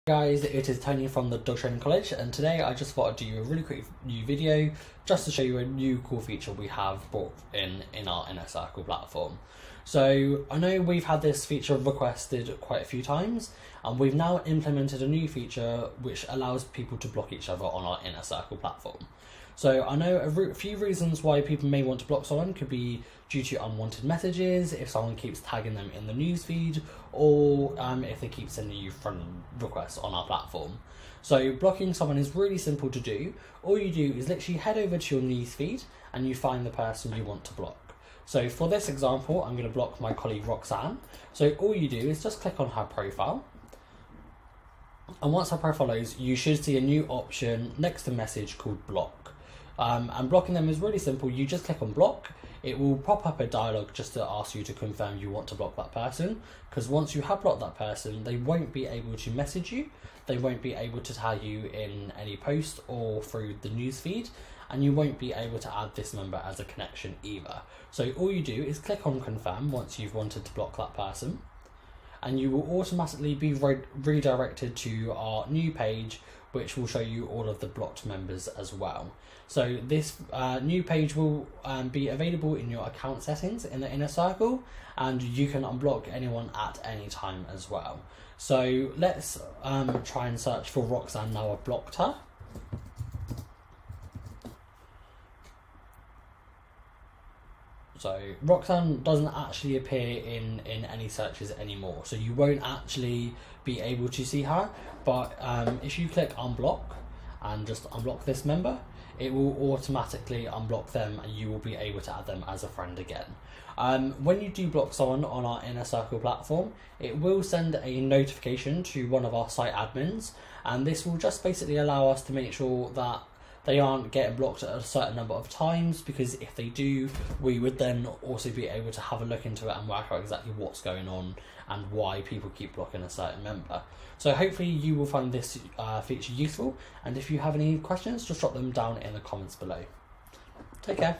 Guys, it is Tony from the Dog Training College, and today I just thought I'd do you a really quick new video just to show you a new cool feature we have brought in our Inner Circle platform. So I know we've had this feature requested quite a few times, and we've now implemented a new feature which allows people to block each other on our Inner Circle platform. So I know a few reasons why people may want to block someone could be due to unwanted messages, if someone keeps tagging them in the newsfeed, or if they keep sending you friend requests on our platform. So blocking someone is really simple to do. All you do is literally head over to your newsfeed and you find the person you want to block. So for this example, I'm going to block my colleague Roxanne. So all you do is just click on her profile. And once her profile loads, you should see a new option next to message called block. And blocking them is really simple. You just click on block. It will pop up a dialog just to ask you to confirm you want to block that person, because once you have blocked that person, they won't be able to message you, they won't be able to tag you in any post or through the newsfeed, and you won't be able to add this member as a connection either. So all you do is click on confirm once you've wanted to block that person, and you will automatically be redirected to our new page, which will show you all of the blocked members as well. So this new page will be available in your account settings in the Inner Circle, and you can unblock anyone at any time as well. So let's try and search for Roxanne now I've blocked her. So Roxanne doesn't actually appear in any searches anymore, so you won't actually be able to see her, but if you click unblock and just unblock this member, it will automatically unblock them and you will be able to add them as a friend again. When you do block someone on our Inner Circle platform, it will send a notification to one of our site admins, and this will just basically allow us to make sure that they aren't getting blocked at a certain number of times, because if they do, we would then also be able to have a look into it and work out exactly what's going on and why people keep blocking a certain member. So hopefully you will find this feature useful, and if you have any questions, just drop them down in the comments below. Take care.